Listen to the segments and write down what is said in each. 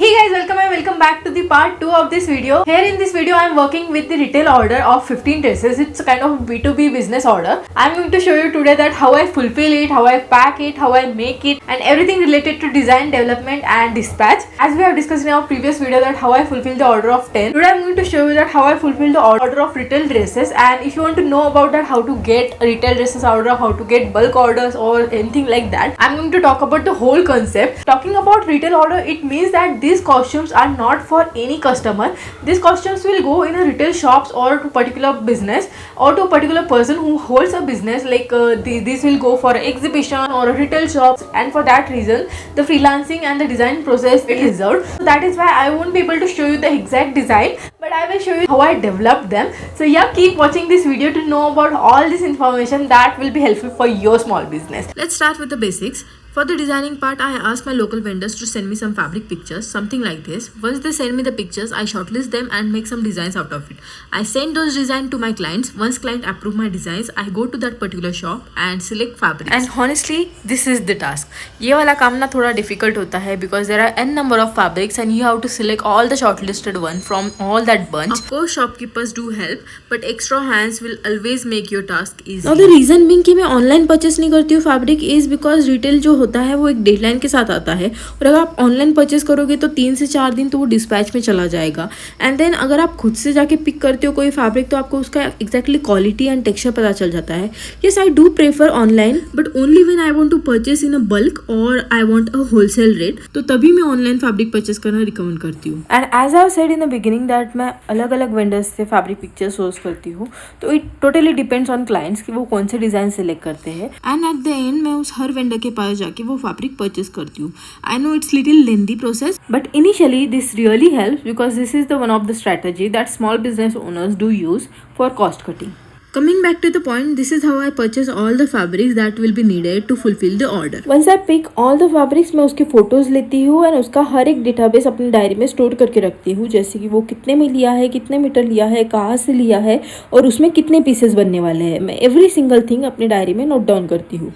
Hey guys, welcome back to the part 2 of this video. Here in this video I am working with the retail order of 15 dresses. It's a kind of B2B business order. I am going to show you today that how I fulfill it, how I pack it, how I make it, and everything related to design, development and dispatch. As we have discussed in our previous video that how I fulfill the order of 10. Today I am going to show you that how I fulfill the order of retail dresses, and if you want to know about that how to get retail dresses order, how to get bulk orders or anything like that, I am going to talk about the whole concept. Talking about retail order, it means that these costumes are not for any customer. These costumes will go in a retail shops or to particular business or to a particular person who holds a business, like this will go for exhibition or a retail shops, and for that reason the freelancing and the design process is reserved. So that is why I won't be able to show you the exact design, but I will show you how I developed them. So yeah, keep watching this video to know about all this information that will be helpful for your small business. Let's start with the basics. For the designing part, I asked my local vendors to send me some fabric pictures, something like this. Once they send me the pictures, I shortlist them and make some designs out of it. I send those designs to my clients. Once client approve my designs, I go to that particular shop and select fabrics. And honestly, this is the task. ये वाला काम ना थोड़ा difficult होता है because there are n number of fabrics and you have to select all the shortlisted one from all that bunch. Of course, shopkeepers do help, but extra hands will always make your task easy. Now the reason being कि मैं online purchase नहीं करती हूँ fabric is because retail जो होता है वो एक डेडलाइन के साथ आता है, और अगर आप ऑनलाइन परचेस करोगे तो 3 से 4 दिन तो वो डिस्पैच में चला जाएगा. एंड देन अगर आप खुद से जाके पिक करते हो कोई फैब्रिक तो आपको उसका एक्जैक्टली क्वालिटी एंड टेक्सचर पता चल जाता है. Yes, I do prefer online, but only when I want to purchase in a bulk और I want a wholesale rate, तो तभी मैं ऑनलाइन फैब्रिक परचेस करना रिकमेंड करती हूँ. And as I said in the beginning that मैं अलग अलग वेंडर्स से फैब्रिक पिक्चर सोर्स करती हूँ, तो it totally depends on clients कि वो कौन से डिजाइन सेलेक्ट करते हैं. एंड एट द एंड मैं उस हर वेंडर के पास जाके वो फैब्रिक परचेस करती हूँ. I know it's little lengthy process, but initially this really helps because this is the one of the strategy that small business owners do use for cost cutting. Coming back to the point, this is how I purchase all the fabrics that will be needed to fulfill the order. Once I pick all the fabrics, मैं उसके photos लेती हूँ और उसका हर एक database अपनी diary में store करके रखती हूँ, जैसे कि वो कितने में लिया है, कितने मीटर लिया है, कहाँ से लिया है और उसमें कितने पीसेस बनने वाले हैं. मैं एवरी सिंगल थिंग अपनी डायरी में नोट डाउन करती हूँ.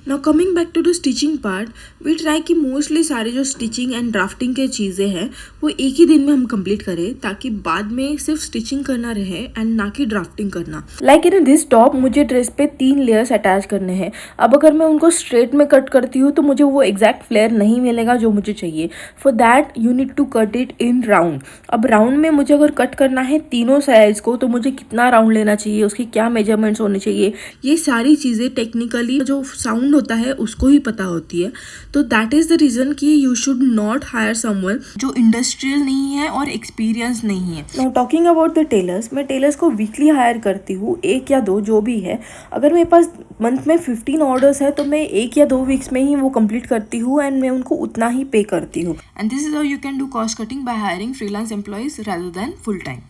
Now coming back to the stitching part, we try कि मोस्टली सारे जो स्टिचिंग एंड ड्राफ्टिंग के चीज़ें हैं वो एक ही दिन में हम कंप्लीट करें, ताकि बाद में सिर्फ स्टिचिंग करना रहे एंड ना कि ड्राफ्टिंग करना. लाइक इन दिस टॉप मुझे ड्रेस पे 3 लेयर्स अटैच करने हैं. अब अगर मैं उनको स्ट्रेट में कट करती हूँ तो मुझे वो एग्जैक्ट फ्लेयर नहीं मिलेगा जो मुझे चाहिए. For that you need to cut it in round. अब राउंड में मुझे अगर कट करना है तीनों साइड्स को, तो मुझे कितना राउंड लेना चाहिए, उसकी क्या मेजरमेंट्स होने चाहिए, ये सारी चीज़ें टेक्निकली जो साउंड होता है उसको ही पता होती है. तो दैट इज द रीजन कि you should not hire someone जो इंडस्ट्रियल नहीं है और एक्सपीरियंस नहीं है. Now talking about the tailors, मैं टेलर्स को वीकली हायर करती हूँ, 1 या 2 जो भी है. अगर मेरे पास मंथ में 15 ऑर्डर्स है तो मैं 1 या 2 वीक्स में ही वो कंप्लीट करती हूँ एंड मैं उनको उतना ही पे करती हूँ. And this is how you can do cost cutting by hiring freelance employees rather than full time.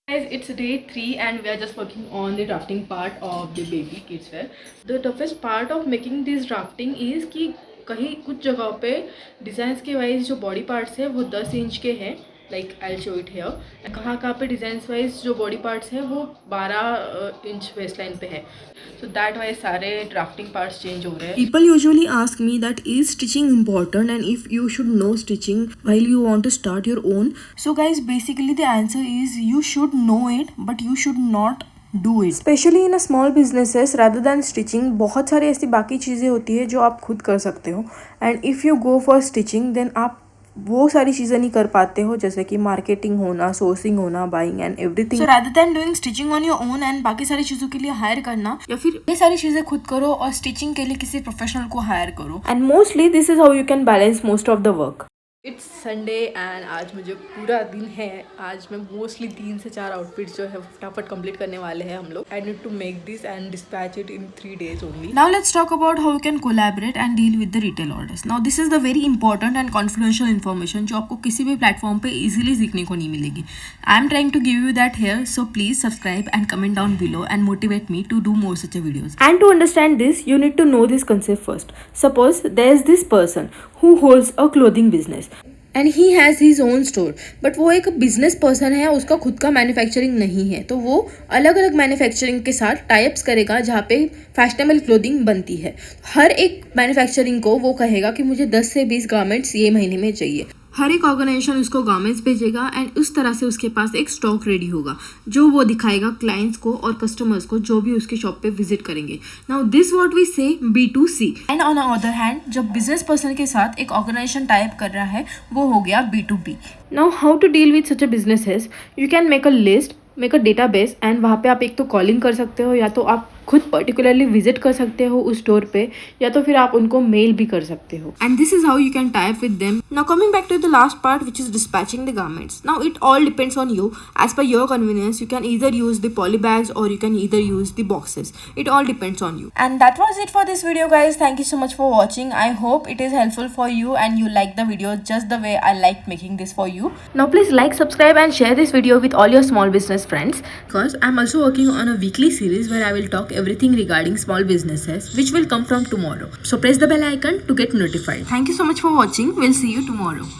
Guys, it's day 3 and we are just working on the drafting part of the baby kids wear. The toughest part of making this drafting is कि कहीं कुछ जगहों पे designs के wise जो body parts है वो 10 inch के हैं, like I show it here. कहाँ पे डिज़ाइंस वाइज जो बॉडी पार्ट्स हैं वो 12 इंच वेस्ट लाइन पे है. सो दैट वाइज सारे ड्राफ्टिंग पार्ट्स चेंज हो रहे हैं. People usually ask me that is stitching important and if you should know stitching while you want to start your own. So guys basically the answer is you should know it but you should not do it. Especially in a small businesses rather than stitching, बहुत सारी ऐसी बाकी चीज़ें होती है जो आप खुद कर सकते हो. And if you go for stitching then आप वो सारी चीज़ें नहीं कर पाते हो, जैसे कि मार्केटिंग होना, सोर्सिंग होना, buying and everything. So rather than doing stitching on your own and बाकी सारी चीज़ों के लिए हायर करना, या फिर ये सारी चीज़ें खुद करो और स्टिचिंग के लिए किसी प्रोफेशनल को हायर करो. And mostly this is how you can balance most of the work. It's Sunday and आज मुझे पूरा दिन है. आज मैं मोस्टली 3 से 4 आउटफिट्स जो है फटाफट कंप्लीट करने वाले हैं हम लोग. I need to make this and dispatch it in 3 days only. Now let's talk about how you can collaborate and deal with the retail orders. Now this is the very important and confidential information जो आपको किसी भी platform पे easily सीखने को नहीं मिलेगी. I am trying to give you that here, so please subscribe and comment down below and motivate me to do more such a videos. And to understand this you need to know this concept first. Suppose there is this person who holds a clothing business. And he has his own store, but वो एक business person है, उसका खुद का manufacturing नहीं है, तो वो अलग अलग मैन्युफैक्चरिंग के साथ टाइप्स करेगा जहाँ पे फैशनेबल क्लोथिंग बनती है। हर एक मैन्युफैक्चरिंग को वो कहेगा कि मुझे 10 से 20 गारमेंट्स ये महीने में चाहिए। हर एक ऑर्गेनाइजेशन उसको गारमेंट्स भेजेगा एंड उस तरह से उसके पास एक स्टॉक रेडी होगा जो वो दिखाएगा क्लाइंट्स को और कस्टमर्स को जो भी उसके शॉप पे विजिट करेंगे। नाउ दिस व्हाट वी से B2C। And on other hand जब बिजनेस पर्सन के साथ एक ऑर्गेनाइजेशन टाइप कर रहा है वो हो गया B2B। Now how to deal with such a business है, you can make a list, make a database and वहाँ पे आप एक तो कॉलिंग कर सकते हो या तो आप खुद पर्टिकुलरली विजिट कर सकते हो उस स्टोर पे या तो फिर आप उनको मेल भी कर सकते हो। And this is how you can type with them. Now coming back to the last part which is dispatching the garments. Now it all depends on you as per your convenience. You can either use the poly bags और you can either use the boxes. It all depends on you. And that was it for this video guys. Thank you so much for watching. I hope it is helpful for you and you like the video just the way I like making this for you. Now please like, subscribe and share this video with all your small business friends because I'm also working on a weekly series where I will talk everything regarding small businesses which will come from tomorrow. So press the bell icon to get notified. Thank you so much for watching. We'll see you tomorrow.